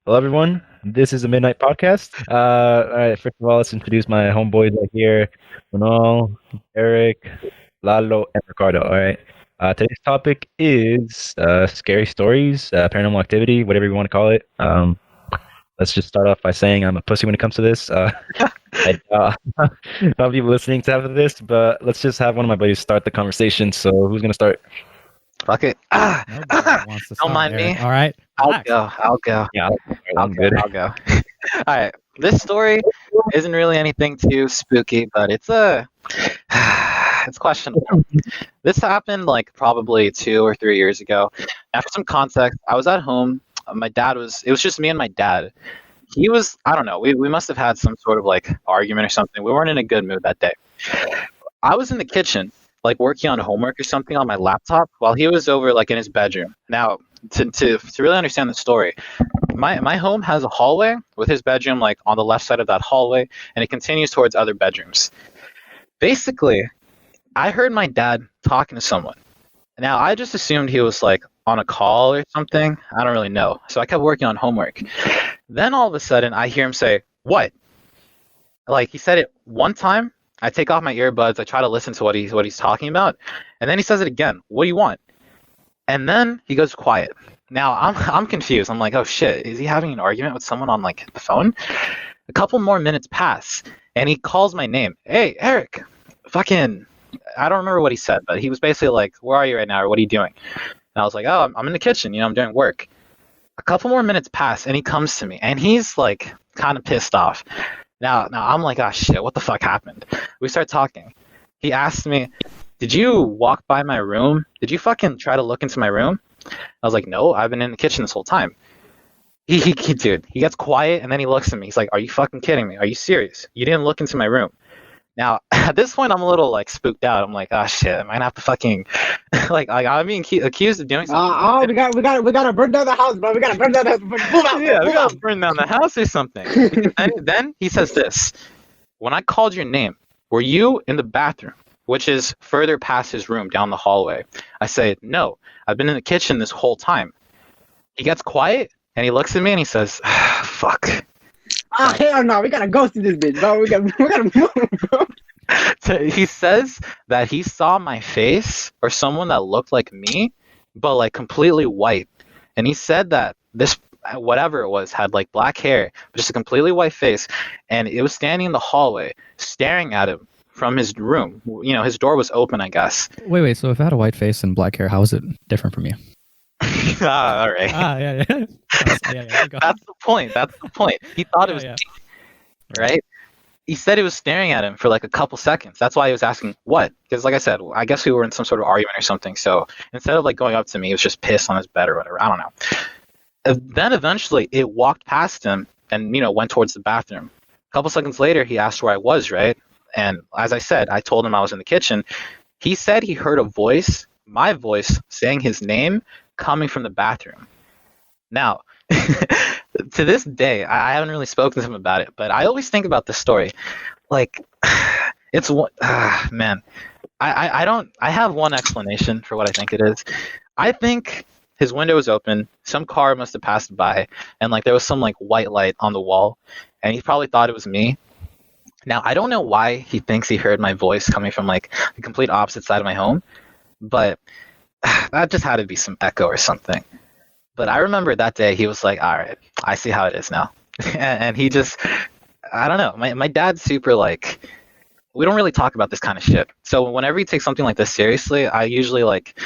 Hello, everyone. This is a Midnight Podcast. All right, first of all, let's introduce my homeboys right here, Manol, Eric, Lalo, and Ricardo. All right. Today's topic is scary stories, paranormal activity, whatever you want to call it. Let's just start off by saying I'm a pussy when it comes to this. I not people listening to after this, but let's just have one of my buddies start the conversation. So who's gonna start? Fuck it. Nobody wants to Don't start, mind Eric. me. All right. I'll Relax. go. I'll go. Yeah, I'll I'm go. good. I'll go. All right. This story isn't really anything too spooky, but it's it's questionable. This happened like probably 2 or 3 years ago. Now, for some context, I was at home. It was just me and my dad. He was, I don't know, we must have had some sort of like argument or something. We weren't in a good mood that day. I was in the kitchen, like working on homework or something on my laptop while he was over like in his bedroom. Now, to really understand the story, my home has a hallway with his bedroom like on the left side of that hallway, and it continues towards other bedrooms. Basically, I heard my dad talking to someone. Now, I just assumed he was like on a call or something. I don't really know. So I kept working on homework. Then all of a sudden, I hear him say, "What?" Like he said it one time. I take off my earbuds. I try to listen to what he's talking about, and then he says it again. "What do you want?" And then he goes quiet. Now I'm confused. I'm like, "Oh shit! Is he having an argument with someone on like the phone?" A couple more minutes pass, and he calls my name. "Hey, Eric!" Fucking, I don't remember what he said, but he was basically like, "Where are you right now? Or what are you doing?" And I was like, "Oh, I'm in the kitchen. I'm doing work." A couple more minutes pass, and he comes to me, and he's like kind of pissed off. Now I'm like, "Oh shit! What the fuck happened?" We start talking. He asked me, "Did you walk by my room? Did you fucking try to look into my room?" I was like, "No, I've been in the kitchen this whole time." Dude, he gets quiet and then he looks at me. He's like, "Are you fucking kidding me? Are you serious? You didn't look into my room?" Now, at this point, I'm a little like spooked out. I'm like, "Oh shit, am I gonna have to fucking like I'm being accused of doing something?" We gotta burn down the house, bro. We gotta burn down the house. Move out, Yeah, we move gotta out. burn down the house or something. And then he says this: "When I called your name, were you in the bathroom, which is further past his room down the hallway?" I say, "No, I've been in the kitchen this whole time." He gets quiet and he looks at me and he says, "Fuck." Hell no, we gotta go through this bitch, bro. We gotta move, bro. He says that he saw my face or someone that looked like me, but like completely white. And he said that this, whatever it was, had like black hair, but just a completely white face. And it was standing in the hallway, staring at him from his room. His door was open, I guess. Wait. So if I had a white face and black hair, how is it different from you? All right. Yeah. Go. That's the point. He thought it was Yeah. me, right? He said it was staring at him for like a couple seconds. That's why he was asking what. Because like I said, I guess we were in some sort of argument or something. So instead of like going up to me, he was just pissed on his bed or whatever. I don't know. Then eventually it walked past him and went towards the bathroom. A couple seconds later, he asked where I was, right? And as I said, I told him I was in the kitchen. He said he heard a voice, my voice, saying his name coming from the bathroom. Now, to this day, I haven't really spoken to him about it, but I always think about this story. Like, it's man. I have one explanation for what I think it is. I think his window was open. Some car must have passed by, and like there was some like white light on the wall, and he probably thought it was me. Now, I don't know why he thinks he heard my voice coming from like the complete opposite side of my home, but that just had to be some echo or something. But I remember that day he was like, "All right, I see how it is now." And he just, I don't know. My dad's super like, we don't really talk about this kind of shit. So whenever he takes something like this seriously, I usually like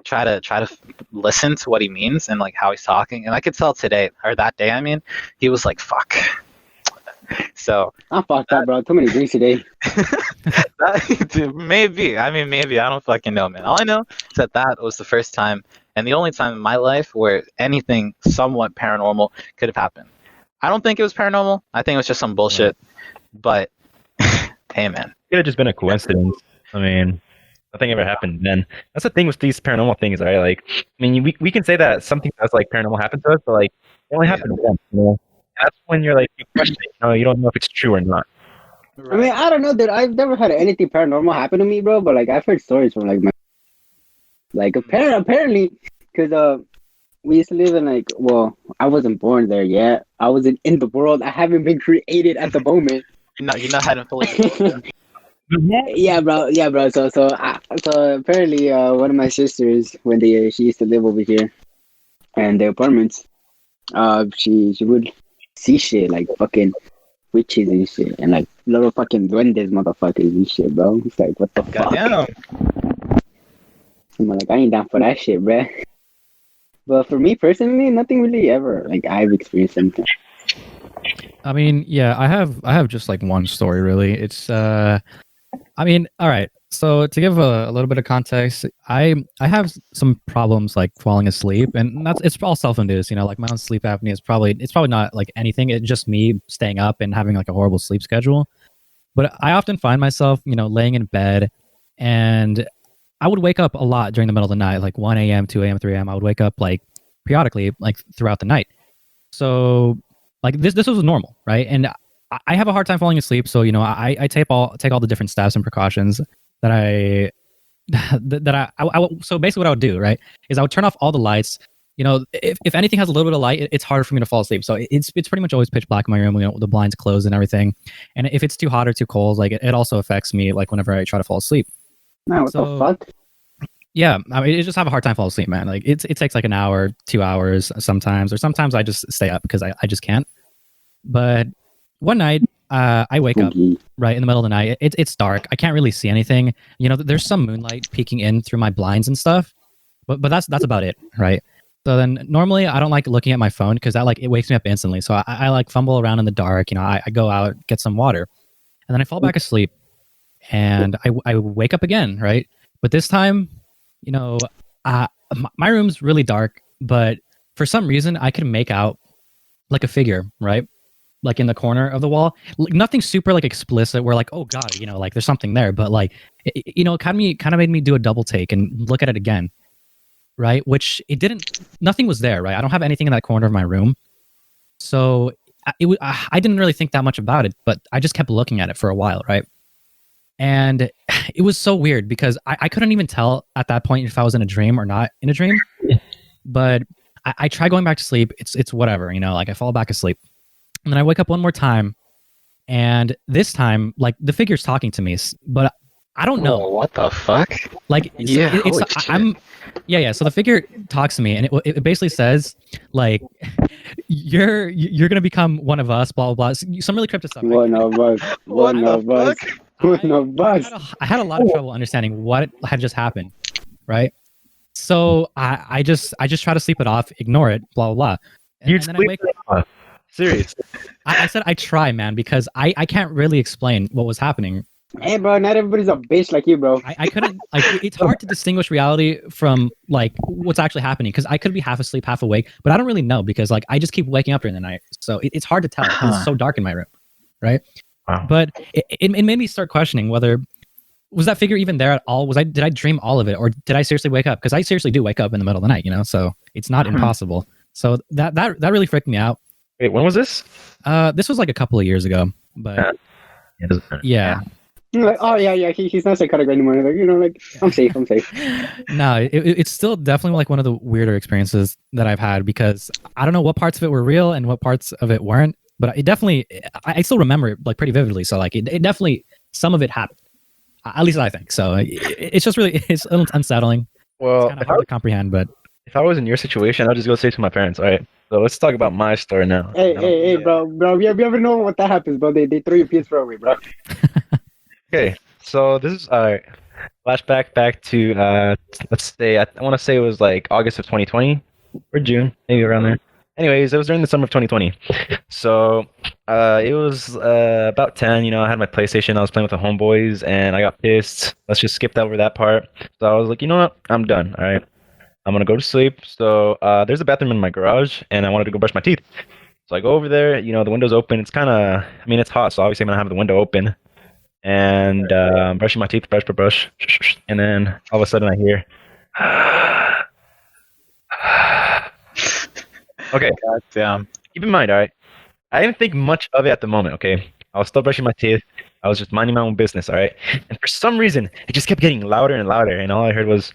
try to listen to what he means and like how he's talking. And I could tell today, or that day, I mean, he was like, "Fuck." So I'm fucked up, bro. Too many drinks today. maybe. I don't fucking know, man. All I know is that was the first time and the only time in my life where anything somewhat paranormal could have happened. I don't think it was paranormal. I think it was just some bullshit. But hey, man. It could have just been a coincidence. I mean, nothing ever happened then. That's the thing with these paranormal things, right? Like, I mean, we can say that something that's like paranormal happened to us, but like, it only happened once, That's when you're like, you question it, you don't know if it's true or not. I mean, I don't know that I've never had anything paranormal happen to me, bro. But like, I've heard stories from like apparently, because we used to live in like, well, I wasn't born there yet. I wasn't in the world. I haven't been created at the moment. You're not having fully developed yet. Yeah, bro. Yeah, bro. So apparently, one of my sisters, when she used to live over here, and the apartments, she would see shit like fucking witches and shit, and like little fucking duendes, motherfuckers and shit, bro. It's like, what the fuck? Goddamn. I'm like, I ain't down for that shit, bro. But for me personally, nothing really ever. Like I've experienced something. I mean, yeah, I have just like one story really. It's I mean, all right. So to give a little bit of context, I have some problems like falling asleep, and it's all self-induced. You know, like my own sleep apnea is probably not like anything. It's just me staying up and having like a horrible sleep schedule. But I often find myself, you know, laying in bed, and I would wake up a lot during the middle of the night, like 1 a.m., 2 a.m., 3 a.m. I would wake up like periodically, like throughout the night. So like this was normal, right? And I have a hard time falling asleep, so you know I take all the different steps and precautions that I so basically what I would do, right, is I would turn off all the lights. You know, if anything has a little bit of light, it's harder for me to fall asleep. So it's pretty much always pitch black in my room, you know, the blinds closed and everything. And if it's too hot or too cold, like it also affects me, like whenever I try to fall asleep. Man, what the fuck? Yeah, I mean, I just have a hard time falling asleep, man. Like it takes like an hour, 2 hours sometimes, or sometimes I just stay up because I just can't. But one night, I wake up right in the middle of the night. It's dark. I can't really see anything. You know, there's some moonlight peeking in through my blinds and stuff, but that's about it, right? So then normally I don't like looking at my phone because that like it wakes me up instantly. So I like fumble around in the dark. You know, I go out, get some water, and then I fall back asleep, and I wake up again, right? But this time, you know, my room's really dark, but for some reason I could make out like a figure, right? Like in the corner of the wall, like, nothing super like explicit where like, oh god, you know, like there's something there, but like you know, it kind of made me do a double take and look at it again, right? Which it didn't, nothing was there, right? I don't have anything in that corner of my room, so I didn't really think that much about it, but I just kept looking at it for a while, right? And it was so weird because I couldn't even tell at that point if I was in a dream or not in a dream. But I try going back to sleep. It's whatever, you know, like I fall back asleep. And then I wake up one more time. And this time, like the figure's talking to me, but I don't know. Oh, what the fuck? Like, yeah. So the figure talks to me, and it basically says, like, you're gonna become one of us, blah blah blah. Some really cryptic stuff. One of us. One of us. One of us. I had a lot of trouble understanding what had just happened, right? So I just try to sleep it off, ignore it, blah blah blah. And then I wake up. Serious. I said I try, man, because I can't really explain what was happening. Hey, bro, not everybody's a bitch like you, bro. I couldn't, like, it's hard to distinguish reality from, like, what's actually happening, because I could be half asleep, half awake, but I don't really know, because, like, I just keep waking up during the night, so it's hard to tell, because it's so dark in my room, right? Wow. But it made me start questioning whether, was that figure even there at all? Did I dream all of it, or did I seriously wake up? Because I seriously do wake up in the middle of the night, you know, so it's not impossible. So that really freaked me out. Wait, when was this? This was like a couple of years ago, but yeah. Like, oh yeah, he's not psychotic anymore. Like, you know, like I'm safe. No, it's still definitely like one of the weirder experiences that I've had, because I don't know what parts of it were real and what parts of it weren't, but it definitely, I still remember it like pretty vividly. So like it definitely, some of it happened, at least I think. So it's just really, it's a little unsettling. Well, It's kind of hard to comprehend, but if I was in your situation, I'd just go say to my parents, all right, so let's talk about my story now. Hey, bro, we ever know what that happens, bro? They throw your PS4 away, bro. Okay, so this is flashback back to let's say I want to say it was like August of 2020 or June, maybe around there. Anyways, it was during the summer of 2020. So it was about 10. You know, I had my PlayStation. I was playing with the homeboys, and I got pissed. Let's just skip over that part. So I was like, you know what? I'm done. All right, I'm gonna go to sleep. So there's a bathroom in my garage, and I wanted to go brush my teeth. So I go over there. You know, the window's open. It's kind of, I mean, it's hot, so obviously I'm gonna have the window open. And I'm brushing my teeth, brush, and then all of a sudden I hear, okay. God damn. Keep in mind, all right, I didn't think much of it at the moment, okay? I was still brushing my teeth. I was just minding my own business, all right? And for some reason, it just kept getting louder and louder, and all I heard was,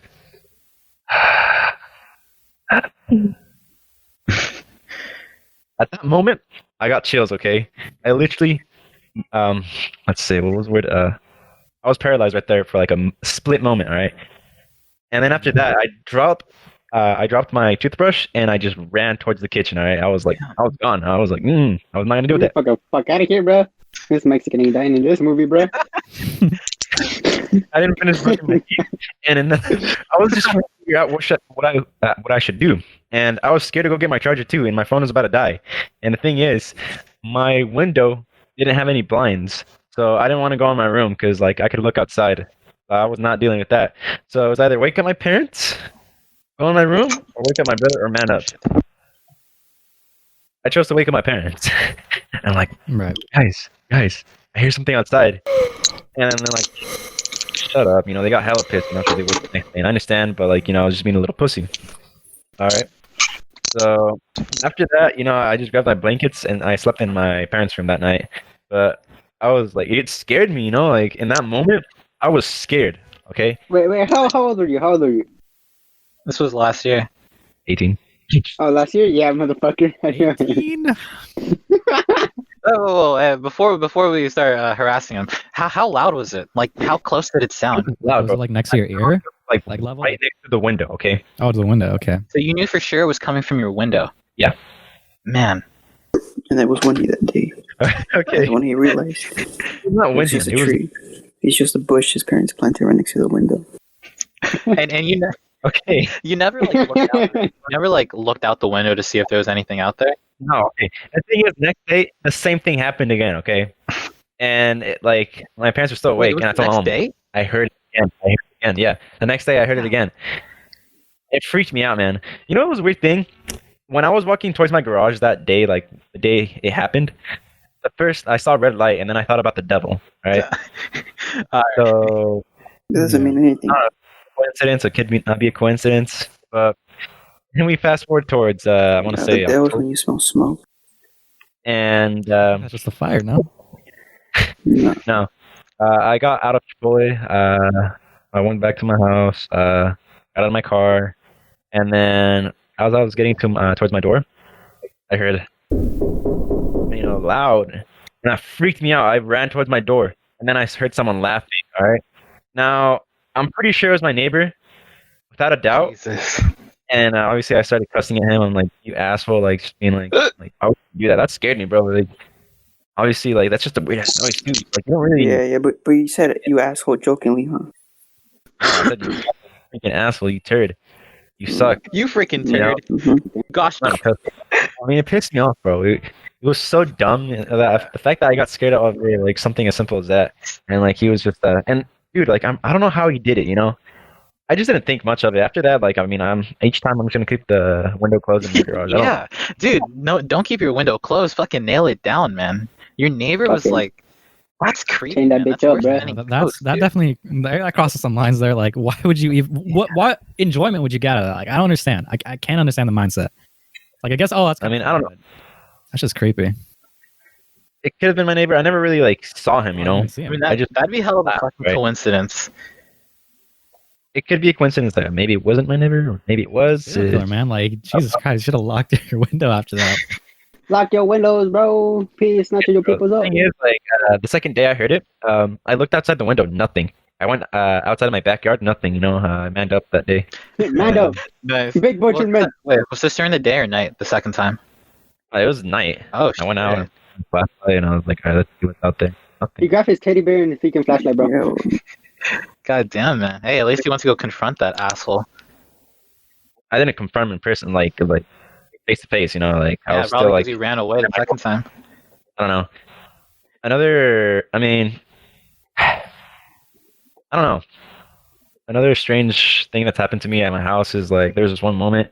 At that moment, I got chills. Okay, I literally, let's see, what was the word? I was paralyzed right there for like a split moment. All right, and then after that, I dropped my toothbrush and I just ran towards the kitchen. All right, I was gone. I was like, I was not gonna do that. Fuck out of here, bro. This Mexican ain't dying in this movie, bro. I didn't finish brushing my teeth, and then I was just trying to figure out what I should do, and I was scared to go get my charger too, and my phone was about to die. And the thing is, my window didn't have any blinds, so I didn't want to go in my room because like I could look outside. I was not dealing with that, so it was either wake up my parents, go in my room, or wake up my brother or man up. I chose to wake up my parents. And I'm like, Right. guys, I hear something outside, and then they're like, shut up, they got hella pissed, because they woke the next day. And I understand, but like, I was just being a little pussy. All right. So after that, I just grabbed my blankets and I slept in my parents' room that night. But I was like, it scared me, like in that moment, I was scared. Okay. Wait, how old are you? This was last year. 18. Oh, last year? Yeah, motherfucker. 18? Oh, before we start harassing him, how loud was it? Like, how close did it sound? Loud, Was bro. it like next to your ear? Like level? right next to the window. Okay. Oh, to the window. Okay. So you knew for sure it was coming from your window. Yeah. Man, And that was windy that day. Okay. That's when he realized It's not it was windy. just a It was tree. It's just a bush his parents planted right next to the window. and okay. you never looked out the window to see if there was anything out there. No. Okay. The thing is, next day the same thing happened again. Okay. And my parents were still awake, Wait, and I was the told my next mom. day? I heard it again. Yeah. The next day I heard it again. It freaked me out, man. You know what was a weird thing? When I was walking towards my garage that day, like the day it happened, at first I saw a red light and then I thought about the devil, right? So It doesn't mean anything. coincidence, it could not be a coincidence. But then we fast forward towards I want to say that was October, when you smell smoke. and That's just the fire, no? No. I got out of Chipotle. I went back to my house, got out of my car, and then as I was getting towards my door, I heard, loud, and that freaked me out. I ran towards my door, and then I heard someone laughing. All right, now I'm pretty sure it was my neighbor, without a doubt. Jesus. And obviously, I started cussing at him. I'm like, "You asshole!" Like, just being like, "How would you do that?" That scared me, bro. Like, obviously, like that's just a weird ass noise, dude. Like, you don't really. Yeah, but you said it, you asshole jokingly, huh? I said, "You freaking asshole, you turd, you suck." You freaking You know? turd. Mm-hmm. Gosh, Not because- I mean, it pissed me off, bro. It was so dumb. That the fact that I got scared of like something as simple as that, and like he was just and dude, like I don't know how he did it. I just didn't think much of it. After that, like I mean, each time I'm just gonna keep the window closed in my garage. I don't- yeah, dude. No, don't keep your window closed. Fucking nail it down, man. Your neighbor was Fucking like, "That's creepy." chain that man. bitch That's up, worse than bruh. any That ghost, dude. definitely that crosses some lines there. Like, why would you even? What enjoyment would you get out of that? Like, I don't understand. I can't understand the mindset. Like, I guess. Oh, that's. I mean, I don't know. That's just creepy. It could have been my neighbor. I never really like saw him. I didn't see I him. mean, I just- that'd be hell of a Ah, fucking right. coincidence. It could be a coincidence that maybe it wasn't my neighbor, or maybe it was. Serial killer, man. Like, Jesus Christ, you should have locked your window after that. Lock your windows, bro. Please, snatch your people's The up. thing is, like the second day I heard it, I looked outside the window, nothing. I went outside of my backyard, nothing. I manned up that day. Man up. Nice. Big butcher man. Wait, was this during the day or night? The second time? It was night. Oh, I went shit. out and flashlight, and I was like, all right, let's see what's out there. He Nothing. grabbed his teddy bear and his freaking flashlight, bro. Yo, God damn, man. Hey, at least he wants to go confront that asshole. I didn't confront him in person, like face to face. Like I Yeah, was probably still like, because he ran away the second time. I don't know. I don't know. Another strange thing that's happened to me at my house is like there was this one moment.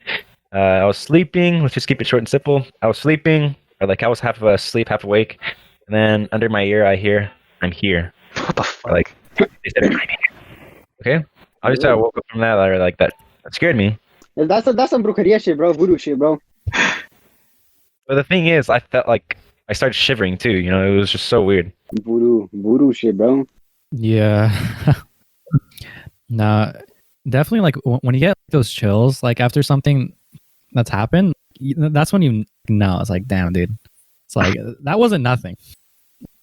I was sleeping. Let's just keep it short and simple. I was sleeping, or like I was half asleep, half awake, and then under my ear I hear, "I'm here." What the Or fuck? like they said, "I'm here." Okay. Obviously, I woke up from that. Or like that scared me. That's some brujeria shit, bro. Voodoo shit, bro. But the thing is, I felt like I started shivering too. It was just so weird. Voodoo shit, bro. Yeah. No, definitely. Like when you get those chills, like after something that's happened, that's when you know. It's like, damn, dude. It's like that wasn't nothing.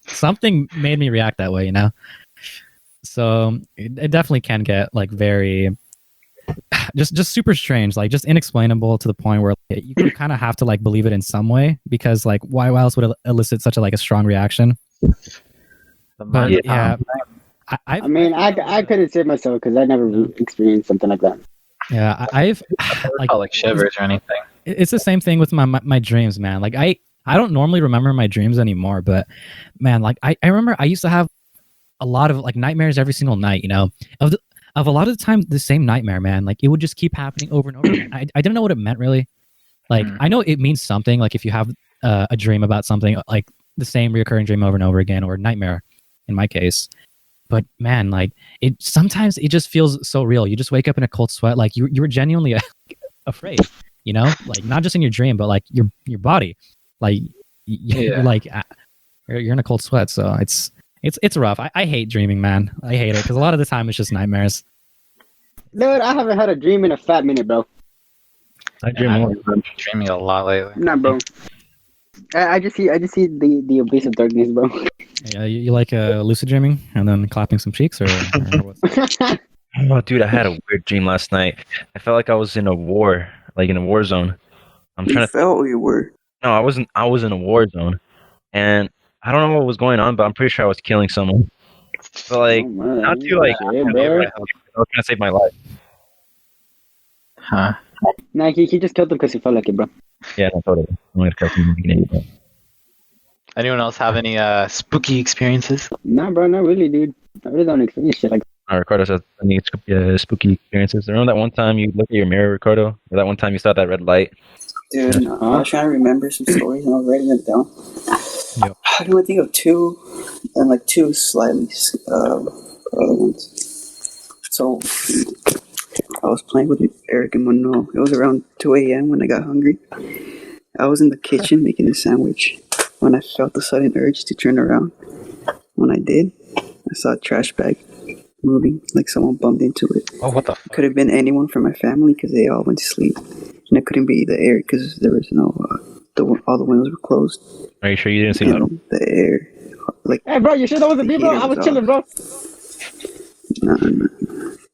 Something made me react that way, you know. So it definitely can get like very, just super strange, like just inexplainable to the point where like, you kind of have to like believe it in some way because like why else would it elicit such a strong reaction? But yeah, I mean, I couldn't say myself because I never experienced something like that. Yeah, I've like shivers or anything. It's the same thing with my dreams, man. Like I don't normally remember my dreams anymore, but man, like I remember I used to have a lot of like nightmares every single night, you know, of a lot of the time the same nightmare, man. Like it would just keep happening over and over again. I didn't know what it meant really. Like I know it means something, like if you have a dream about something, like the same reoccurring dream over and over again, or nightmare in my case. But man, like it sometimes it just feels so real. You just wake up in a cold sweat, like you were genuinely afraid, you know, like not just in your dream, but like your body, like you're like you're in a cold sweat. So it's rough. I hate dreaming, man. I hate it because a lot of the time it's just nightmares. Dude, I haven't had a dream in a fat minute, bro. I dream I've more. been dreaming a lot lately. Nah, bro. I just see the abyss of darkness, bro. Yeah, you like lucid dreaming and then clapping some cheeks, or what's Oh, dude, I had a weird dream last night. I felt like I was in a war, like in a war zone. I'm You trying to. felt you were. No, I wasn't. I was in a war zone, and I don't know what was going on, but I'm pretty sure I was killing someone. But like, Oh, man. not to like, Yeah, I bro. was trying to save my life. Huh? Nah, he just killed him because he felt like it, bro. Yeah, no, totally. I'm gonna kill someone in the beginning, but- Anyone else have any spooky experiences? Nah, bro, not really, dude. I really don't experience shit like Ricardo says, any spooky experiences. Remember that one time you looked at your mirror, Ricardo? Or that one time you saw that red light? Dude, I was trying to remember some stories and I was writing them down. Yep. I can only think of two, and like two slightly other ones. So, I was playing with Eric and Monroe. It was around 2 a.m. when I got hungry. I was in the kitchen making a sandwich when I felt the sudden urge to turn around. When I did, I saw a trash bag moving, like someone bumped into it. Oh, what the It fuck? could have been anyone from my family because they all went to sleep. And it couldn't be the air because there was no, all the windows were closed. Are you sure you didn't see that? And the air, like, Hey, bro, you sure that wasn't me, bro? I was chilling, bro. nah.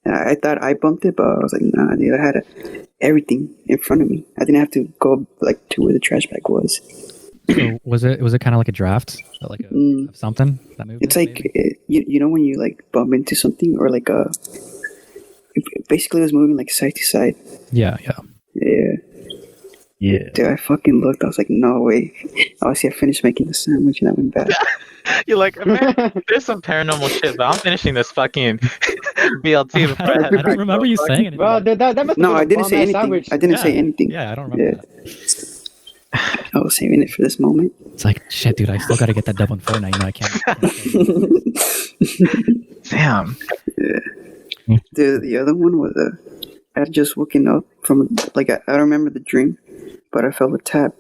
And I thought I bumped it, but I was like, nah, dude, I had everything in front of me. I didn't have to go like to where the trash bag was. So was it kind of like a draft, like Mm. of something that moved? It's it, like you know when you like bump into something or like basically it was moving like side to side. yeah. Yeah. Dude, I fucking looked. I was like, no way. Obviously, I finished making the sandwich and I went back. You're like, man, there's some paranormal shit, but I'm finishing this fucking BLT before I I head don't back. remember you saying anything. Bro, dude, that must No, I have been didn't say a anything. sandwich. I didn't Yeah. say anything. Yeah, I don't remember Yeah. that. I was saving it for this moment. It's like shit, dude. I still got to get that dub on Fortnite. You know, I can't. Damn. The other one was I had just woken up from like I don't remember the dream, but I felt a tap.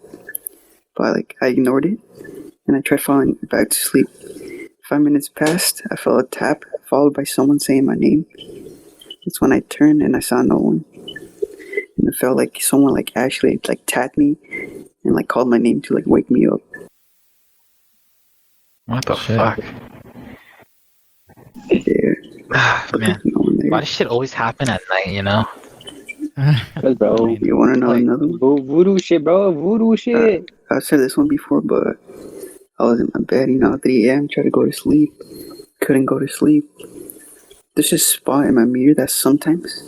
But like I ignored it, and I tried falling back to sleep. 5 minutes passed. I felt a tap followed by someone saying my name. That's when I turned and I saw no one, and it felt like someone like actually like tapped me and like called my name to like wake me up. What the Shit. fuck? Yeah, Man, no one there. why does shit always happen at night, you know? Cause, bro, You want to know Like- another one? voodoo shit, bro. Voodoo shit. I've said this one before, but I was in my bed, 3 a.m., tried to go to sleep. Couldn't go to sleep. There's this spot in my mirror that sometimes,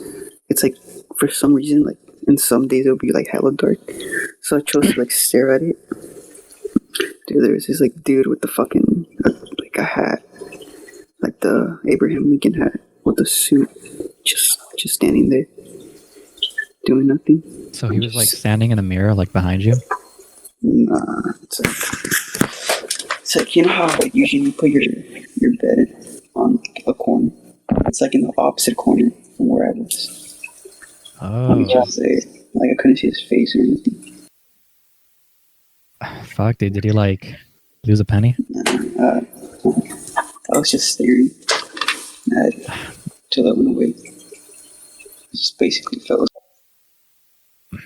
it's like, for some reason, like, in some days it'll be like hella dark. So I chose to like stare at it. Dude, there was this like dude with the fucking, like a hat. Like the Abraham Lincoln hat with the suit. Just standing there. Doing nothing. So he was like standing in the mirror, like behind you. Nah, it's like you know how like, usually you put your bed on a corner. It's like in the opposite corner from where I was. Oh, Just there. Like I couldn't see his face or anything. fuck, dude. Did he like lose a penny? I was just staring at it till I went away. Just basically fell asleep.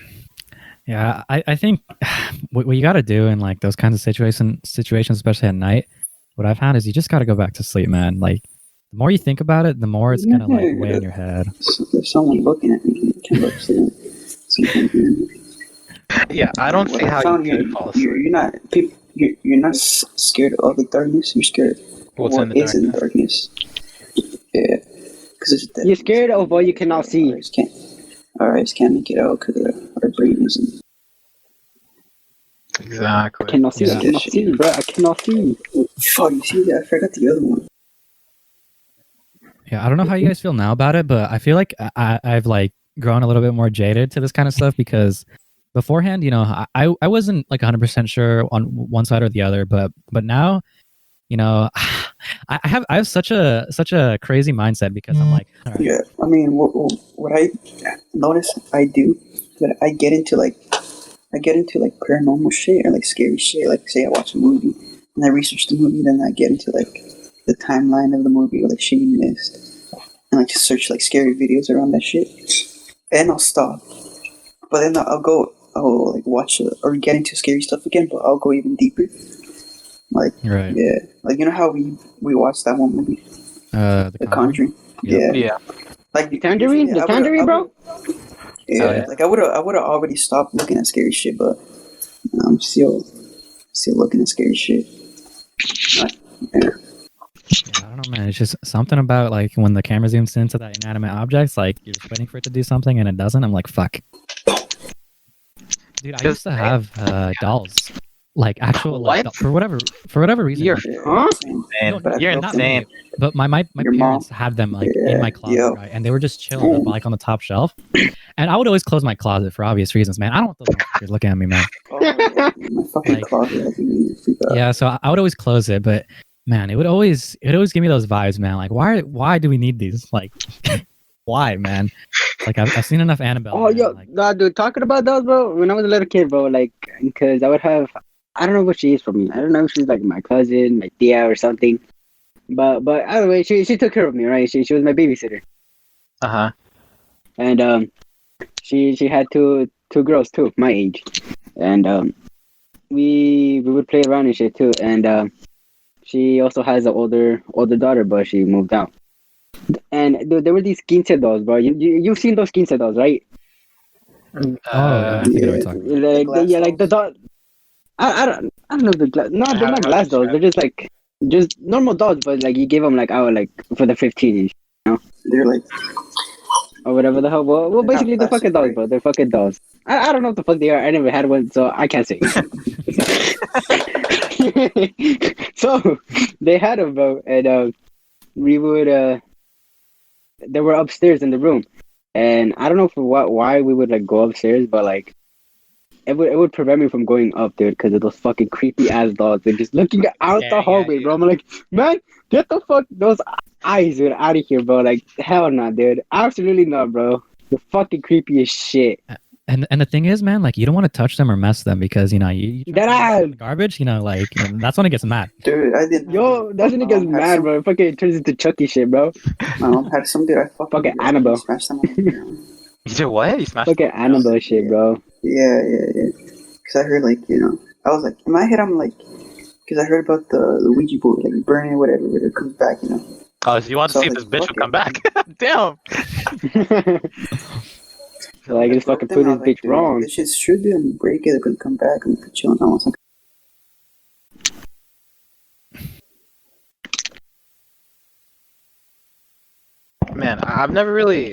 Yeah, I think what you got to do in like those kinds of situations, especially at night, what I've found is you just got to go back to sleep, man. Like the more you think about it, the more it's gonna like weigh on your head. So there's someone looking at me. I can't go to sleep. Yeah, I don't What see I how you found could fall asleep. you're not people. You're not scared of the darkness. You're scared of What's in the what is in the darkness. Yeah, because You're scared of what you cannot see. Our eyes can't make it out because our brain isn't. I Exactly. cannot see. Yeah. I cannot see, bro. I cannot see. Fuck, you see that? I forgot the other one. Yeah, I don't know how you guys feel now about it, but I feel like I've like grown a little bit more jaded to this kind of stuff because beforehand, you know, I wasn't like 100% sure on one side or the other, but now, you know, I have such a crazy mindset because I'm like, all right, Yeah, I mean, what I notice I do that I get into like paranormal shit or like scary shit. Like, say I watch a movie and I research the movie, then I get into like the timeline of the movie or like shit you missed, and like just search like scary videos around that shit, and I'll stop. But then I'll like watch or get into scary stuff again, but I'll go even deeper. Like, right, yeah, like you know how we watched that one movie, The Conjuring. Yep. Yeah, Yeah. like Tangerine? The Tangerine, bro? Yeah, Oh, yeah. like I would have already stopped looking at scary shit, but I'm still looking at scary shit. Like, yeah. Yeah, I don't know, man. It's just something about like when the camera zooms into that inanimate objects, like you're just waiting for it to do something and it doesn't. I'm like, fuck. Dude, I used to have dolls, like actual like, What? for whatever reason. You're like, Huh? Man, But I you're felt insane. but my Your mom- parents had them like in Yeah, my closet, yeah. right? And they were just chilling up, like on the top shelf. And I would always close my closet for obvious reasons, man. I don't want those motherfuckers looking at me, man. Oh, my fucking Like- closet. I think we need to freak out. Yeah, so I would always close it, but man, it would always give me those vibes, man. Like, why do we need these? Like, why, man? Like, I've seen enough Annabelle. Oh, man. yo, Like, nah, dude, talking about those, bro. When I was a little kid, bro, like, because I would have, I don't know what she is for me. I don't know if she's like my cousin, my tia, or something. But anyway, she took care of me, right? She was my babysitter, Uh huh. and she had two girls too, my age, and we would play around and shit too, and she also has an older daughter, but she moved out. And dude, there were these quince dolls, bro. You've seen those quince dolls, right? I think I know what you're talking about. Like yeah, like the doll. I don't know the glass. No, they're not glass dolls. They're just normal dolls, but like you give them like for the 15 inch They're like, or whatever the hell. Well, They're basically not they're fucking plastic, dolls, right? bro. They're fucking dolls. I don't know what the fuck they are. I never had one, so I can't say. So they had them, bro, and we would they were upstairs in the room, and I don't know why we would like go upstairs, but like it would prevent me from going up, dude, because of those fucking creepy ass dogs. They're just looking out the hallway, bro. I'm like, man, get the fuck those eyes, dude, out of here, bro. Like, hell no, dude. Absolutely not, bro. You're fucking creepy as shit. And the thing is, man, like you don't want to touch them or mess them because you know you That try to ass. in the garbage, you know, like that's when it gets mad. dude, I didn't. Yo, that's when it gets mad, bro. Fucking turns into Chucky shit, bro. My mom had some, dude. I Fucking Annabelle. smashed them on the ground. You did what? You smashed. Fucking Annabelle shit, bro. Yeah. Because I heard, like, I was like, in my head, I'm like, because I heard about the Ouija board, like, burning it, whatever, but it comes back, Oh, so you want to So see if it's this bitch will fucking- come back? Damn. Like, just fucking Then put I this was like, bitch dude, wrong. This shit's true, dude. I'm break it. They're gonna come back and put you on. I was like, Man, I've never really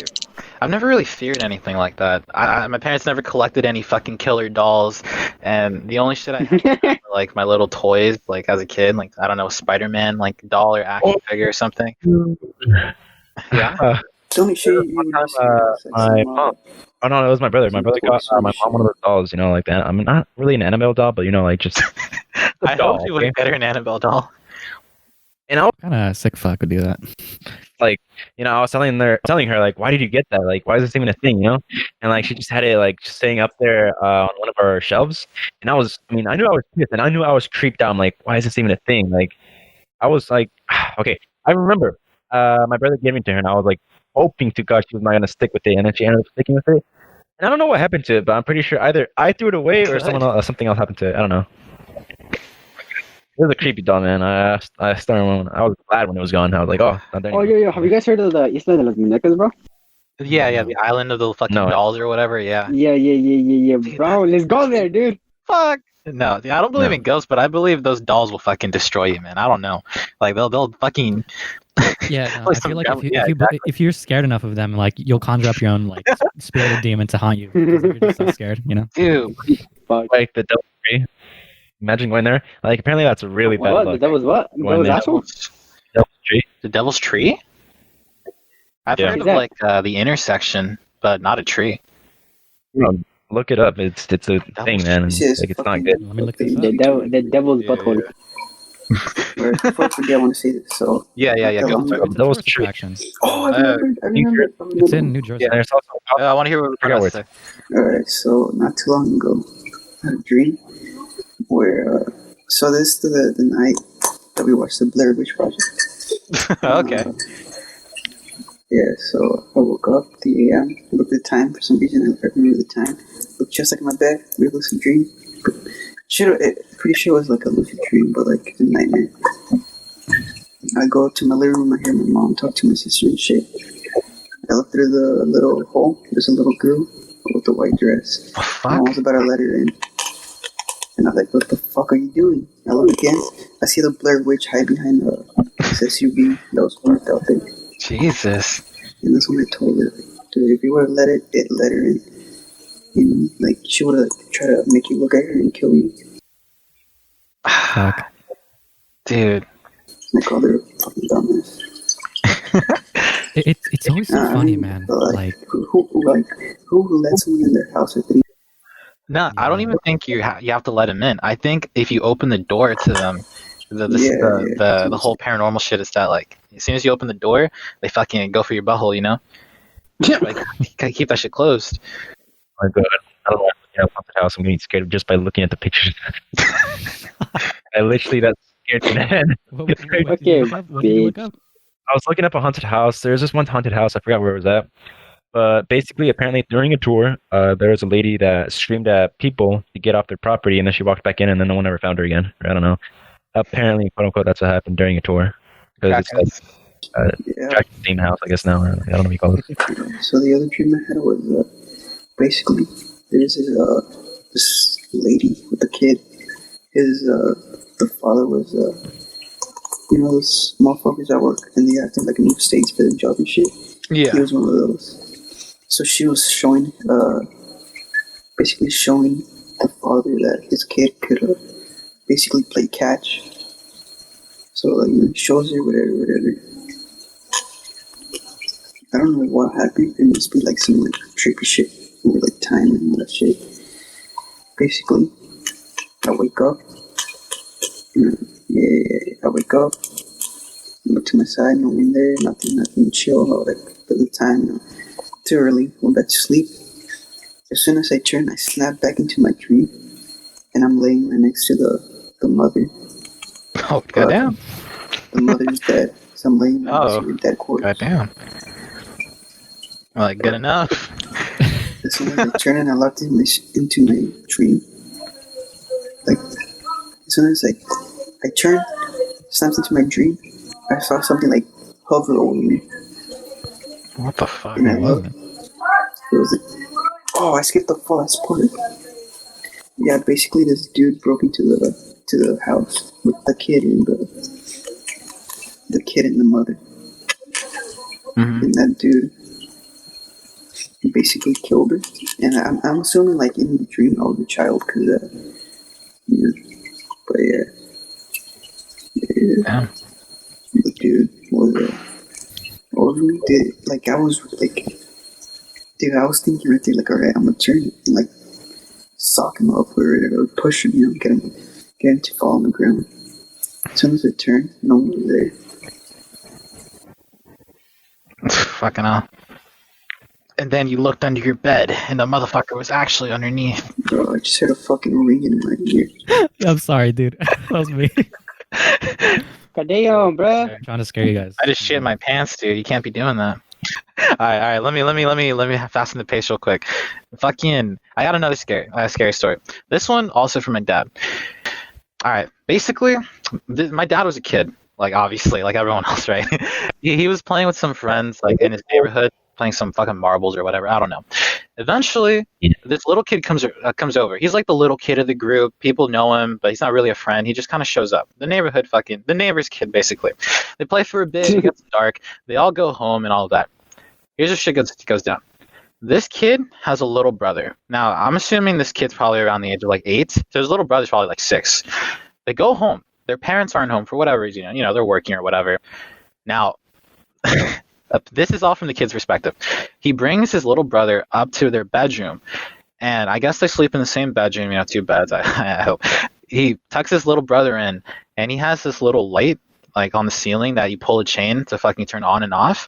feared anything like that. My parents never collected any fucking killer dolls, and the only shit I had were, like my little toys, like as a kid, like I don't know, Spider-Man, like doll or action figure or something. Yeah. the only shit you One time, see is, like, my some, mom. Oh no, it was my brother. My some brother got toys my and mom shit. one of those dolls. You know, like that. I mean, not really an Annabelle doll, but you know, like just. I doll, hope she would get her an Annabelle doll. And I was Kind of sick fuck would do that. I was telling her like, why did you get that? Like, why is this even a thing? You know? And like, she just had it like just staying up there on one of our shelves. And I knew I was pissed, and I knew I was creeped out. I'm like, why is this even a thing? Like, I was like, okay. I remember my brother gave it to her, and I was like, hoping to God she was not gonna stick with it, and then she ended up sticking with it. And I don't know what happened to it, but I'm pretty sure either I threw it away or Good. someone else, something else happened to it. I don't know. It was a creepy doll, man. I was glad when it was gone. I was like, oh, not there Oh, anymore. yo, have you guys heard of the Isla de las Muñecas, bro? Yeah, the island of the fucking No. dolls or whatever. Yeah. Yeah, bro. Let's go there, dude. Fuck. No, I don't believe No. in ghosts, but I believe those dolls will fucking destroy you, man. I don't know. Like they'll fucking. Yeah, no, Play I some feel like devil- if yeah, if you're scared enough of them, like you'll conjure up your own like spirited demon to haunt you. Because you're just so scared, you know. Dude, Fuck. Like the Devil's Tree. Imagine going there. Like apparently that's a really bad What? luck. That was what? That Going was there. actual? Devil's Tree. the Devil's Tree. I've Yeah. heard of Is that- like the intersection, but not a tree. Look it up. It's a thing, man. This is Like it's not fucking- good. Let me look this up. The devil's Yeah, butthole. Or before I forget, I want to say this. So Yeah. Go Um, for it. It's a Devil's tourist Tree. attraction. oh, I Uh, remember. It's in New Jersey. Yeah. There's also I want to hear what Forgot Regards where say. All right, so not too long ago, I had a dream where. So this is the night that we watched the Blair Witch Project. Okay. Yeah, so I woke up 3 a.m. Looked at the time for some reason. I remember the time. Looked just like in my bed. Real lucid dream. Pretty sure it was like a lucid dream, but like a nightmare. I go to my living room. I hear my mom talk to my sister and shit. I look through the little hole. There's a little girl with a white dress. Oh, I fuck. was about to let her in. And I'm like, what the fuck are you doing? I look again. I see the Blair Witch hide behind this SUV that was parked out there. Jesus. And that's when I told her, dude, if you would have let her in. And like, she would have tried to make you look at her and kill you. Fuck. Dude. I called her a fucking dumbass. It's always so I funny, mean, man. but, Like who let someone in their house at 3? No, I don't even think you have to let them in. I think if you open the door to them, the Yeah. whole paranormal shit is that like as soon as you open the door, they fucking go for your butthole, you know? Like gotta keep that shit closed. my god. I don't know. Looking at haunted house, I'm getting scared just by looking at the pictures. I literally that scared me, man. what did you Okay, look up? What did you look bitch. up? I was looking up a haunted house. There's this one haunted house. I forgot where it was at. But basically, apparently, during a tour, there was a lady that screamed at people to get off their property, and then she walked back in, and then no one ever found her again. Or I don't know. Apparently, quote unquote, that's what happened during a tour. Because it's like Yeah. attractive theme house, I guess now. Or, I don't know what you call it. So the other dream I had was basically there's this lady with a kid. The father was those motherfuckers at work and they have to like move states for their job and shit. Yeah. He was one of those. So she was showing basically showing the father that his kid could basically play catch. So like he shows her whatever. I don't know what happened. It must be like some like trippy shit with like time and all that shit. Basically, I wake up. I wake up. Look to my side, no one there, nothing chill. I was like, at the time, too early, went back to sleep. As soon as I turn, I snap back into my dream, and I'm laying right next to the mother. Oh, goddamn. The mother's dead. So I'm laying next Oh. to her dead corpse. Goddamn. Like, good enough. As soon as I turn and I locked into my dream, like as soon as I turned, snapped into my dream, I saw something like hover over me, What the fuck? and I What was looked. it? It was like, oh, I skipped the last part. Yeah, basically this dude broke into the house with the kid and the kid and the mother, Mhm. and that dude basically killed her. And I'm assuming like in the dream I was a child, cause but yeah. Damn. The dude was over me. Dude, like I was thinking right there, like, alright, I'm gonna turn and like sock him up or push him, get him to fall on the ground. As soon as I turned, no one was there. Fucking hell. And then you looked under your bed, and the motherfucker was actually underneath. Bro, I just heard a fucking ringing in my ear. I'm sorry, dude. That was me. God damn, bruh. I'm trying to scare you guys. I just shit my pants, dude. You can't be doing that. All right. Let me fasten the pace real quick. Fucking, I got another scary story. This one also from my dad. All right. Basically, my dad was a kid, like obviously, like everyone else, right? He was playing with some friends, like in his neighborhood, playing some fucking marbles or whatever. I don't know. Eventually, this little kid comes over. He's like the little kid of the group. People know him, but he's not really a friend. He just kind of shows up. The neighbor's kid, basically. They play for a bit. It gets dark. They all go home and all of that. Here's how shit goes down. This kid has a little brother. Now, I'm assuming this kid's probably around the age of like 8. So his little brother's probably like 6. They go home. Their parents aren't home for whatever reason. You know, they're working or whatever. Now, this is all from the kid's perspective. He brings his little brother up to their bedroom. And I guess they sleep in the same bedroom, 2 beds, I hope. He tucks his little brother in, and he has this little light, like on the ceiling that you pull a chain to fucking turn on and off.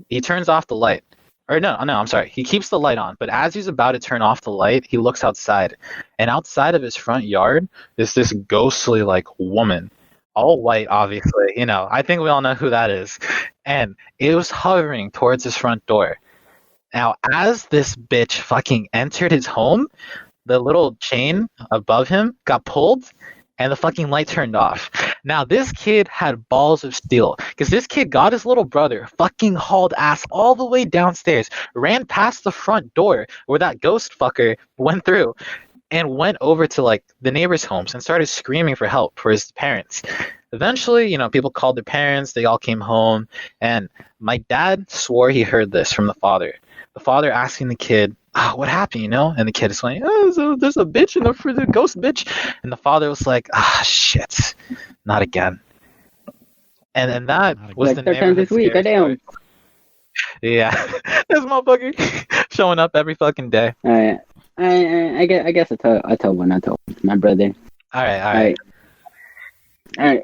He turns off the light. Or no, I'm sorry. He keeps the light on, but as he's about to turn off the light, he looks outside. And outside of his front yard is this ghostly, like, woman. All white, obviously. I think we all know who that is. And it was hovering towards his front door. Now, as this bitch fucking entered his home, the little chain above him got pulled, and the fucking light turned off. Now, this kid had balls of steel, because this kid got his little brother, fucking hauled ass all the way downstairs, ran past the front door where that ghost fucker went through, and went over to, like, the neighbors' homes and started screaming for help for his parents. Eventually, people called their parents, they all came home, and my dad swore he heard this from the father. The father asking the kid, what happened, And the kid is like, there's a bitch in the ghost bitch. And the father was like, shit, not again. And that was the neighborhood this week, story. Yeah, this motherfucker showing up every fucking day. All right. I guess I tell one. My brother. All right.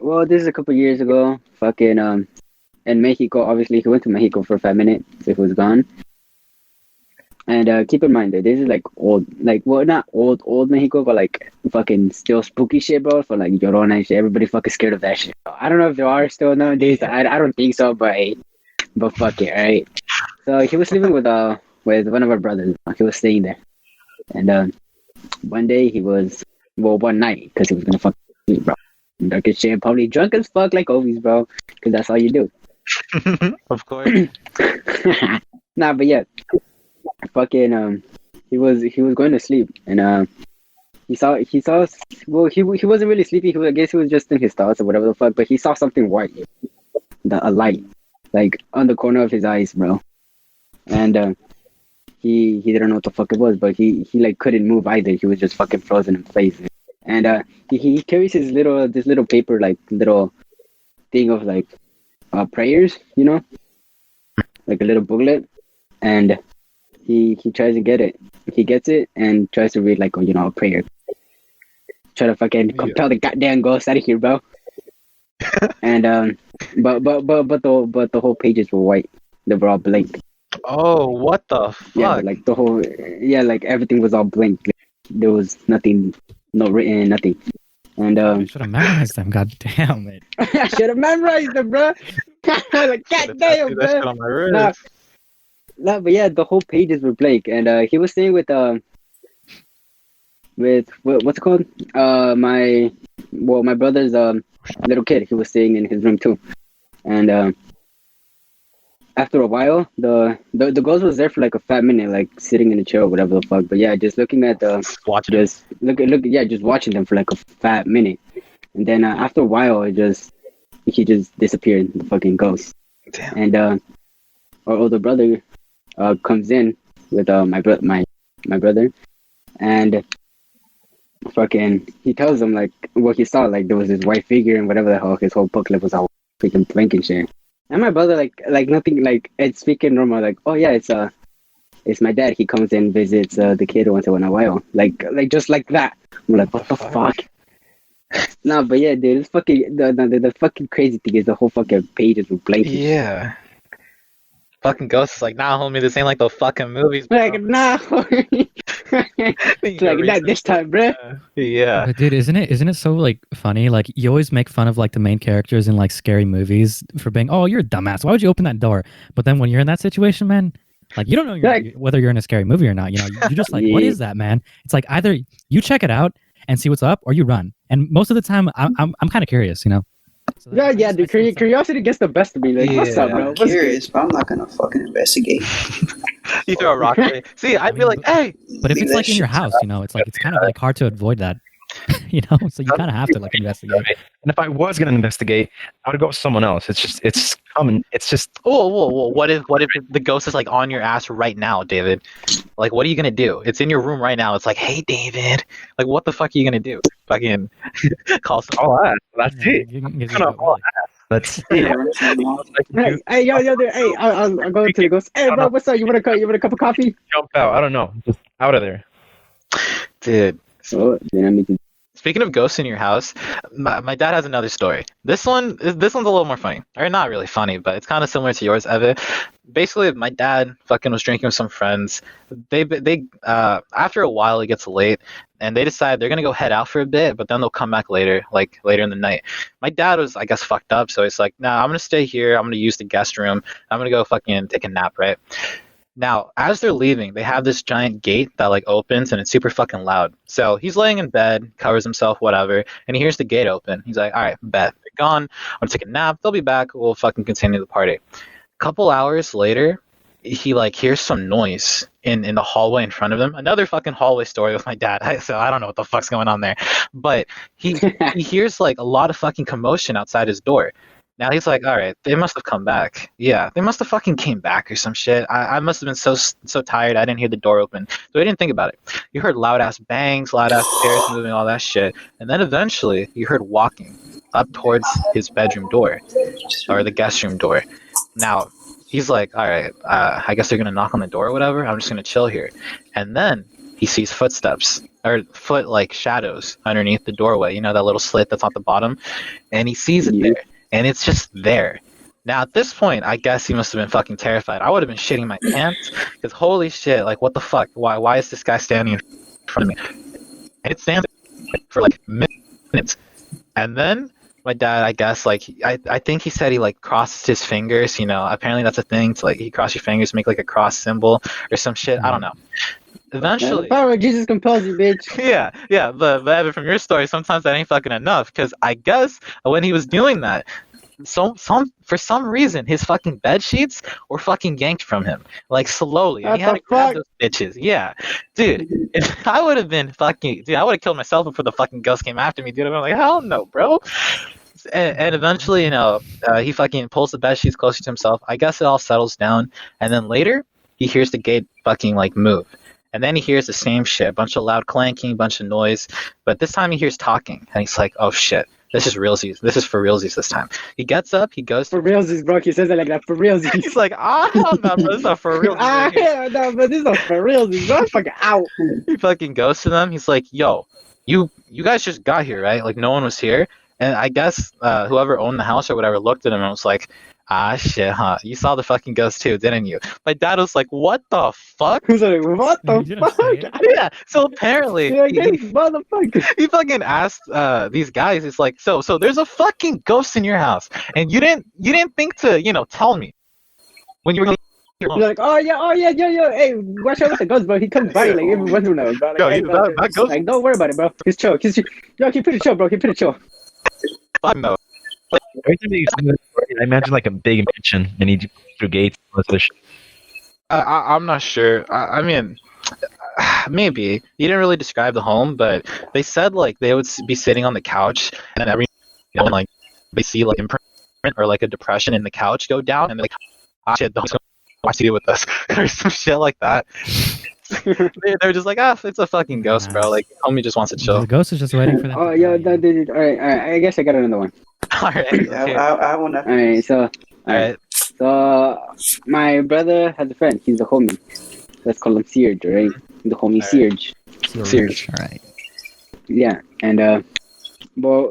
Well, this is a couple years ago. Fucking in Mexico. Obviously, he went to Mexico for 5 minutes. So he was gone. And keep in mind that this is like old, not old Mexico, but like fucking still spooky shit, bro. For like Llorona and shit. Everybody fucking scared of that shit. I don't know if there are still nowadays. I don't think so, but fuck it, alright. So he was living with one of our brothers. He was staying there, and one day one night, because he was gonna fuck me, bro. Dark as shit, probably drunk as fuck, like always, bro. Because that's all you do. Of course. Nah, but yeah. Fucking he was going to sleep, and he saw well, he wasn't really sleepy. I guess he was just in his thoughts or whatever the fuck, but he saw something white, a light, like on the corner of his eyes, bro. And he didn't know what the fuck it was, but he like couldn't move either. He was just fucking frozen in place. And he carries this little paper, like little thing of like prayers, like a little booklet, and he tries to get it. He gets it and tries to read like a prayer. Try to fucking compel the goddamn ghost out of here, bro. And but the whole pages were white. They were all blank. Oh, what the fuck? Yeah, like like everything was all blank. There was nothing, no written, nothing. And I should have memorized them. God damn it! I should have memorized them, bro. Like goddamn, bro. No, but yeah, the whole pages were blank, and he was staying with what's it called? My brother's little kid. He was staying in his room too, and after a while, the ghost was there for like a fat minute, like sitting in a chair or whatever the fuck. But yeah, just looking at just watching them for like a fat minute, and then after a while, he just disappeared. The fucking ghost. Damn. And our older brother comes in with my brother, and fucking he tells him like what he saw, like there was this white figure and whatever the hell. His whole booklet was all freaking blank and shit. And my brother like nothing, like it's speaking normal, like, oh yeah, it's my dad. He comes in, visits the kid once in a while, like just like that. I'm like, what the fuck? No, but yeah, dude, it's fucking the fucking crazy thing is the whole fucking pages were blank. Yeah. Fucking ghost is like, nah, homie, this ain't like the fucking movies, bro. Like, nah. It's like not this time, bruh. Yeah. But dude, isn't it so like funny? Like you always make fun of like the main characters in like scary movies for being, oh, you're a dumbass. Why would you open that door? But then when you're in that situation, man, like you don't know whether you're in a scary movie or not. You know, you're just like, what is that, man? It's like either you check it out and see what's up, or you run. And most of the time, I'm kind of curious, you know. So Yeah, dude. Curiosity gets the best of me. Like, what's up, bro? I'm curious, but I'm not gonna fucking investigate. You throw a rock at me. See, I'd be like, hey. But if Leave it's that like in your shit house, you know, it's like it's kind of like hard to avoid that, you know. So you kind of have to like investigate. And if I was gonna investigate, I would go with someone else. It's common. It's just Whoa. What if the ghost is like on your ass right now, David? Like, what are you gonna do? It's in your room right now. It's like, hey, David. Like, what the fuck are you gonna do? Fucking call someone. all that. That's it. Let's see. Hey, yo, dude. Hey, I'll go to the ghost. Hey, bro, what's up? You want a cup of coffee? Jump out. I don't know. Just out of there. Dude. So, then I need to. Speaking of ghosts in your house, my dad has another story. This one's a little more funny, or not really funny, but it's kind of similar to yours, Eve. Basically, my dad fucking was drinking with some friends. They after a while it gets late, and they decide they're gonna go head out for a bit, but then they'll come back later, like later in the night. My dad was, I guess, fucked up, so he's like, nah, I'm gonna stay here. I'm gonna use the guest room. I'm gonna go fucking take a nap, right? Now, as they're leaving, they have this giant gate that like opens and it's super fucking loud. So he's laying in bed, covers himself, whatever, and he hears the gate open. He's like, all right, bet. They're gone. I'm gonna take a nap. They'll be back. We'll fucking continue the party. A couple hours later, he like hears some noise in the hallway in front of him. Another fucking hallway story with my dad. So I don't know what the fuck's going on there. But he hears like a lot of fucking commotion outside his door. Now he's like, all right, they must have come back. Yeah, they must have fucking came back or some shit. I must have been so tired I didn't hear the door open. So I didn't think about it. You heard loud ass bangs, loud ass stairs moving, all that shit. And then eventually you heard walking up towards his bedroom door or the guest room door. Now he's like, all right, I guess they're going to knock on the door or whatever. I'm just going to chill here. And then he sees footsteps or foot like shadows underneath the doorway. You know, that little slit that's on the bottom. And he sees it there. And it's just there. Now, at this point, I guess he must have been fucking terrified. I would have been shitting my pants because holy shit, like, what the fuck? Why is this guy standing in front of me? And it stands for like minutes. And then my dad, I guess, like, I think he said he like crossed his fingers. You know, apparently that's a thing to like, you cross your fingers, make like a cross symbol or some shit. I don't know. Eventually, The power of Jesus compels you, bitch. yeah, but from your story, sometimes that ain't fucking enough. Because I guess when he was doing that, for some reason his fucking bed sheets were fucking yanked from him, like slowly. And he had to grab those bitches. Yeah, dude. If I would have been fucking, dude, I would have killed myself before the fucking ghost came after me, dude. I'm like, hell no, bro. And eventually, you know, he fucking pulls the bed sheets closer to himself. I guess it all settles down, and then later he hears the gate fucking like move. And then he hears the same shit, a bunch of loud clanking, a bunch of noise. But this time he hears talking, and he's like, oh shit, this is realsies. This is for realsies this time. He gets up, he goes For realsies, bro. He says it like that. For realsies. He's like, hell no, bro, this is not for realsies. Hell no, but this is not for realsies, bro. I'm fucking out. He fucking goes to them. He's like, yo, you guys just got here, right? Like, no one was here. And I guess whoever owned the house or whatever looked at him and was like, ah, shit, huh? You saw the fucking ghost too, didn't you? My dad was like, what the fuck? He's like, what You the didn't say fuck? it. Yeah, so apparently, You're like, hey, motherfucker. he fucking asked these guys, it's like, so there's a fucking ghost in your house, and you didn't think to, you know, tell me when you were You're like, oh yeah, hey, watch out with the ghost, bro. He comes by like every once in a while, bro. Like, Yo, hey, bro, that ghost- like, don't worry about it, bro. He's chill. Yo, keep pretty chill, bro. Keep pretty chill. fuck no. Every time you explain that story, I imagine like a big mansion and he through gates and all this other shit. I'm not sure. I mean, maybe. He didn't really describe the home, but they said like they would be sitting on the couch, and then every like they see like imprint or like a depression in the couch go down, and they're like, ah, shit, don't watch it with us or some shit like that. They're just like, ah, it's a fucking ghost, bro. Like, homie just wants to The chill. ghost is just waiting for that. Oh, yo, dude. All right. I guess I got another one. All right, I want All right, so, all right. So my brother has a friend. He's a homie. Let's call him Serge, right? The homie Serge. Serge. All right. Yeah, and well,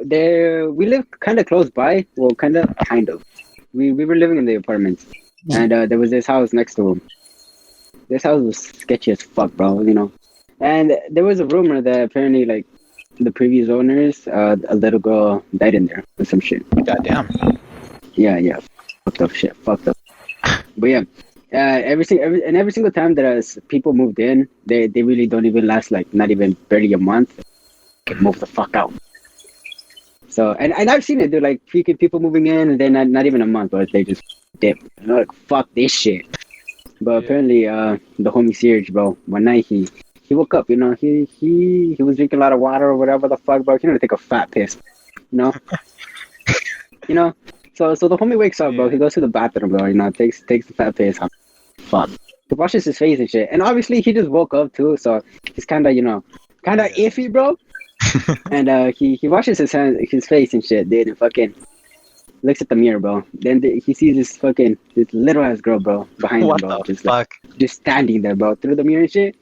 we live kind of close by. Well, kind of. We were living in the apartments, and there was this house next to him. This house was sketchy as fuck, bro. You know, And there was a rumor that apparently, like, the previous owners, a little girl died in there or some shit. Goddamn. Yeah, fucked up shit, fucked up. But yeah, every single time that people moved in, they really don't even last like not even barely a month. They move the fuck out. So and I've seen it, dude. Like freaking people moving in and then not even a month, but they just dip. You know, like fuck this shit. But apparently, the homie Serge, bro, one night he woke up. You know, he was drinking a lot of water or whatever the fuck, bro. He didn't take a fat piss. You know, you know. So the homie wakes up, bro. He goes to the bathroom, bro. You know, takes the fat piss. Fuck. He washes his face and shit. And obviously he just woke up too, so he's kind of iffy, bro. And he washes his face and shit, dude, and fucking looks at the mirror, bro. Then he sees this little ass girl, bro, behind him, bro, just standing there, bro, through the mirror and shit.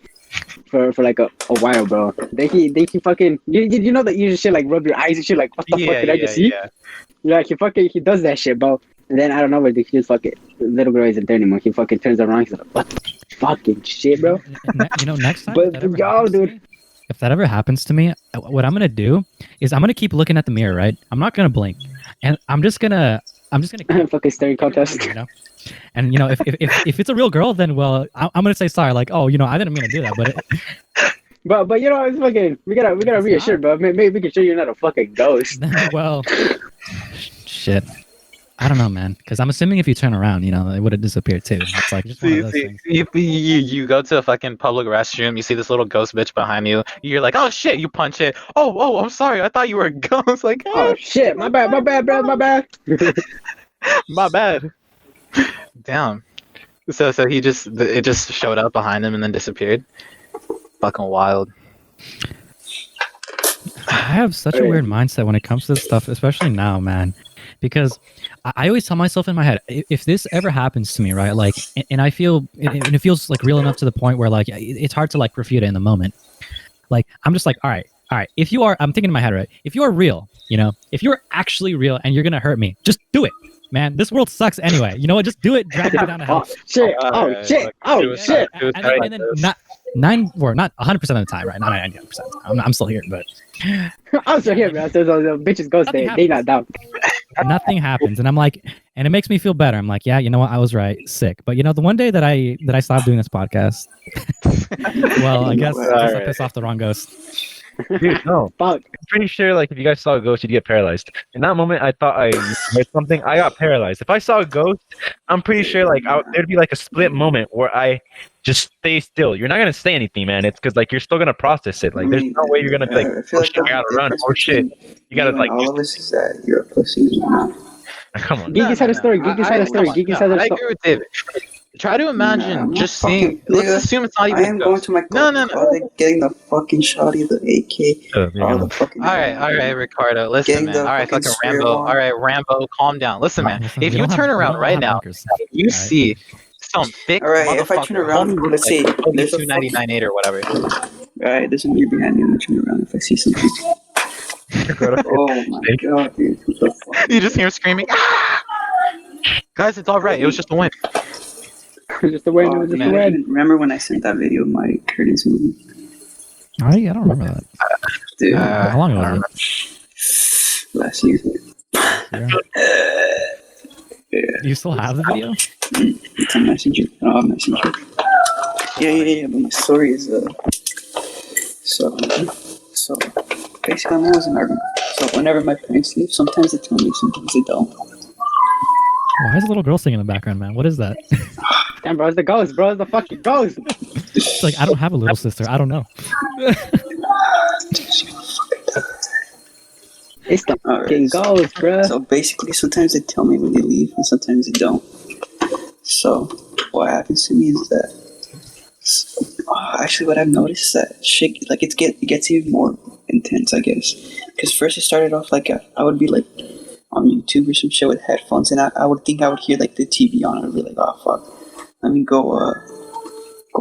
For like a while, bro. Then he fucking you know that you just shit like rub your eyes and shit like what the fuck did I just see? Yeah, he does that shit, bro. And then I don't know where he just fucking little girl isn't there anymore. He fucking turns around. He's like, what the fucking shit, bro? You know, next time. But yo, dude. If that ever happens to me, what I'm gonna do is I'm gonna keep looking at the mirror, right? I'm not gonna blink, and I'm just gonna fucking staring contest. You know? And you know, if it's a real girl, then well, I'm gonna say sorry, like, oh, you know, I didn't mean to do that, but but you know, it's fucking we gotta reassure, bro. Maybe we can show you're not a fucking ghost. Well, shit. I don't know, man. Because I'm assuming if you turn around, you know, it would have disappeared too. It's like just one of those things. You go to a fucking public restroom, you see this little ghost bitch behind you. You're like, oh shit, you punch it. Oh, I'm sorry, I thought you were a ghost. Like, oh shit, my bad, bro, my bad. My bad. Damn. So it just showed up behind him and then disappeared. Fucking wild. I have such a weird mindset when it comes to this stuff, especially now, man. Because I always tell myself in my head, if this ever happens to me, right, like, and I feel, and it feels like real enough to the point where like it's hard to like refute it in the moment. Like I'm just like, all right. If you are, I'm thinking in my head, right? If you are real, you know, if you're actually real and you're gonna hurt me, just do it, man. This world sucks anyway. You know what? Just do it. Drag me down to hell. Shit. Shit. And then not 100% of the time, right? Not 99% of the time. I'm still here, but I'm still here, man. So the bitches ghost they not down. Nothing happens, and I'm like, and it makes me feel better. I'm like, yeah, you know what? I was right. Sick. But you know, the one day that I stopped doing this podcast, well, I guess I pissed off the wrong ghost. Dude, no. Fuck. I'm pretty sure, like, if you guys saw a ghost, you'd get paralyzed. In that moment, I thought I heard something. I got paralyzed. If I saw a ghost, I'm pretty sure, like, there'd be, like, a split moment where I just stay still. You're not going to say anything, man. It's because, like, you're still going to process it. Like, there's no way you're going to be, like, oh, shit, I got to run. Oh, shit. You got to, like... All of us is that you're a pussy. Come on. Geeky's had a story. Geeky's had a story. I agree with David. Try to imagine just seeing. Let's assume it's not even. I am going to my No. Getting the fucking shotty, the AK. All right, Ricardo. Listen, man. All right, fucking Rambo. All right, Rambo, calm down. Listen, man. If you turn around right now, you see some thick. All right, if I turn around, let's see. There's 299.8 or whatever. All right, there's a mirror behind me. I'm turn around if I see something. Oh my god, dude! What the fuck? You just hear him screaming. Ah! Guys, it's all right. It was just a wind. Just the wind. Remember when I sent that video of my curtains moving? I don't remember that. Dude, how long ago was it? Last year. Yeah. You still have the video? It's on Messenger. I don't have Messenger. Yeah. But my story is so basically I'm always in my room. So whenever my parents leave, sometimes they tell me, sometimes they don't. Why is a little girl singing in the background, man? What is that? Damn, bro, it's the ghost, bro. It's the fucking ghost. It's like, I don't have a little sister. I don't know. It's the fucking ghost, bro. So basically, sometimes they tell me when they leave, and sometimes they don't. So what happens to me is that actually what I've noticed is that shit, like it gets even more intense, I guess. Because first it started off like I would be like on YouTube or some shit with headphones, and I would think I would hear like the TV on, and I'd be like, oh fuck, let me go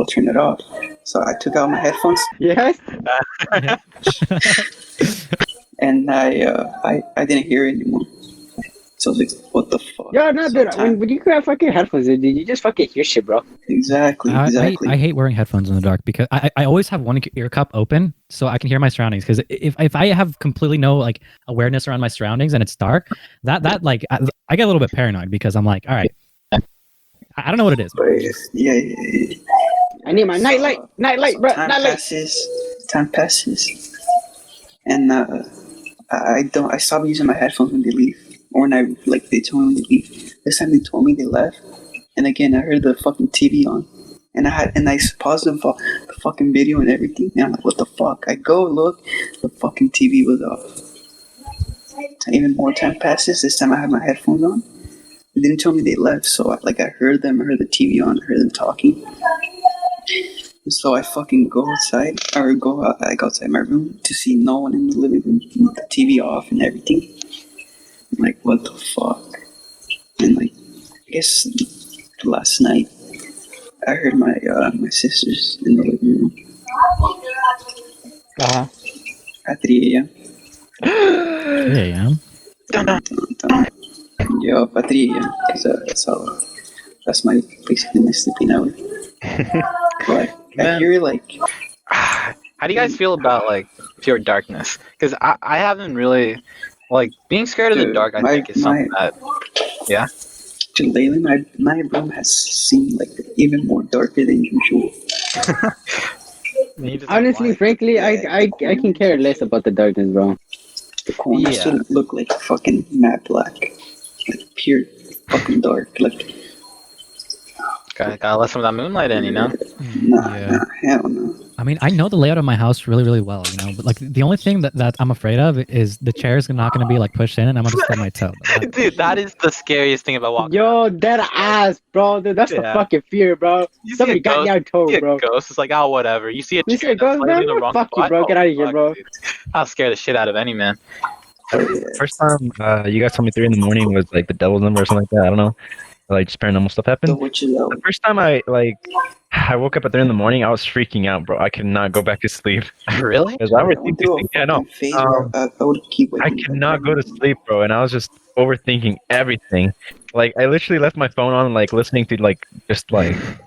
turn it off. So I took out my headphones. Yes. And I didn't hear it anymore. So I was like, what the fuck? Yo, no, dude. Sometime- When you grab fucking headphones, dude, you just fucking hear shit, bro. Exactly. I hate wearing headphones in the dark because I always have one ear cup open so I can hear my surroundings. Because if I have completely no like awareness around my surroundings and it's dark, that like I get a little bit paranoid because I'm like, all right, I don't know what it is. But yeah. I need my nightlight, bro, Time nightlight. passes, and I stop using my headphones when they leave, or when they told me when they leave. This time they told me they left, and again I heard the fucking TV on, and I paused the fucking video and everything, and I'm like, what the fuck? I go look, the fucking TV was off. Even more time passes. This time I had my headphones on. They didn't tell me they left, so I heard them. I heard the TV on. I heard them talking. So I fucking go outside, I go outside my room to see no one in the living room, with the TV off and everything. I'm like, what the fuck? And I guess last night I heard my sisters in the living room at 3 a.m. Yeah. Yo, at 3 a.m. Because that's my basically my sleeping hour. But I hear How do you guys feel about like pure darkness? Because I haven't really like being scared of the dark. I think is something that lately my room has seemed like even more darker than usual. Honestly, frankly, I can care less about the darkness, bro. The corners still look like fucking matte black, like pure fucking dark. Like gotta let some of that moonlight in, you know. nah, hell no. I mean, I know the layout of my house really, really well, you know. But like, the only thing that I'm afraid of is the chairs are not going to be like pushed in, and I'm going to stub my toe. Dude, that is the scariest thing about walking. Yo, that ass, bro. Dude, that's the fucking fear, bro. You see Somebody a got ghost, me on toe, you see bro. a ghost, it's like, oh, whatever. You see a You see chair a ghost, that's slightly in man? the wrong Fuck you, spot, bro. Get out of here, fuck, bro. dude. I'll scare the shit out of any man. First time you guys told me 3 a.m. was like the devil's number or something like that. I don't know. Like just paranormal stuff The happened. witches out. The first time I woke up at 3 a.m, I was freaking out, bro. I could not go back to sleep Really? because I was I would do a thinking, yeah, no, fucking phase where I would keep I waking could up. not go to sleep, bro, and I was just overthinking everything. Like I literally left my phone on, like listening to just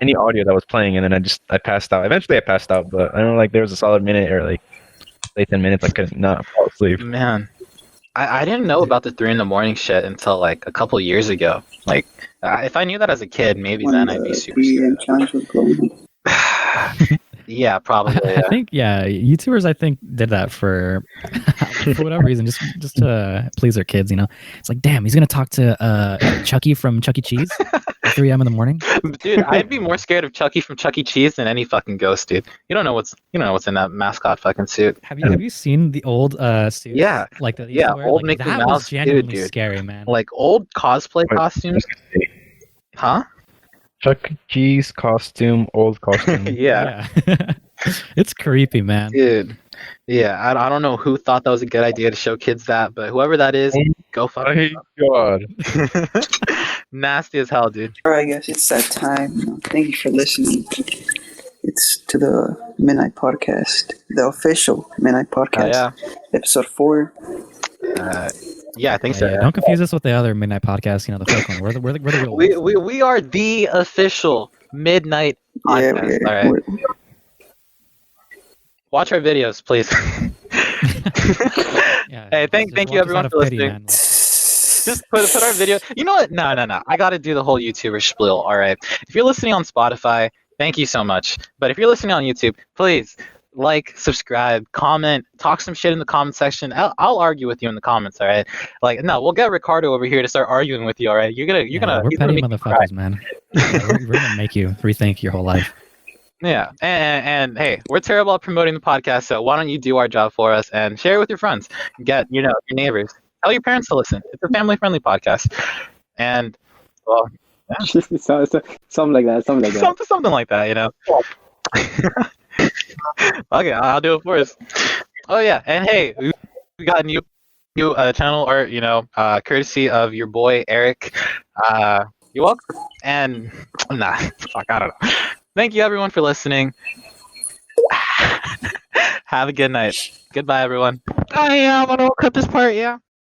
any audio that was playing, and then I passed out. Eventually, I passed out, but I don't know, there was a solid minute or late 10 minutes I could not fall asleep. Man, I didn't know about the 3 a.m. shit until like a couple years ago. Like, if I knew that as a kid, maybe then I'd be super 3 scared. a.m. challenge was blowing up. Yeah, probably. I Yeah. think YouTubers did that for whatever reason, just to please their kids, you know. It's like, damn, he's gonna talk to Chucky from Chuck E. Cheese at 3 a.m. in the morning. Dude, I'd be more scared of Chucky from Chuck E. Cheese than any fucking ghost, dude. You don't know what's in that mascot fucking suit. Have you seen the old suits? Yeah. Like the Yeah, old Mickey that Mouse was genuinely dude. scary, man. Like old cosplay costumes. Huh? Chuck E. Cheese costume, old costume. Yeah. It's creepy, man. Dude. Yeah, I don't know who thought that was a good idea to show kids that, but whoever that is, go fuck My God. yourself. Nasty as hell, dude. Alright, guys, it's that time. Thank you for listening. It's to the Midnight Podcast, the official Midnight Podcast, episode 4. Yeah, I think so. Yeah, don't confuse us with the other midnight podcast. You know, the fake one. We're the real ones. We are the official Midnight Podcast. All right. Watch our videos, please. Yeah, Hey, thank just you watch us everyone out of for pity, listening. man. Just put our video. You know what? No. I got to do the whole YouTuber spiel. All right. If you're listening on Spotify, thank you so much. But if you're listening on YouTube, please subscribe, comment, talk some shit in the comment section. I'll argue with you in the comments. All right. Like, no, we'll get Ricardo over here to start arguing with you. All right. You're gonna. We're he's gonna petty make me cry. motherfuckers, man. We're gonna make you rethink your whole life. Yeah, and hey, we're terrible at promoting the podcast, so why don't you do our job for us and share it with your friends, get your neighbors, tell your parents to listen. It's a family-friendly podcast, and well, something like that. something like that, you know. Okay, I'll do it for us. Oh yeah, and hey, we got a new channel art, courtesy of your boy Eric. You're welcome. And fuck, I don't know. Thank you everyone for listening. Have a good night. Goodbye, everyone. I'm gonna cut this part, yeah.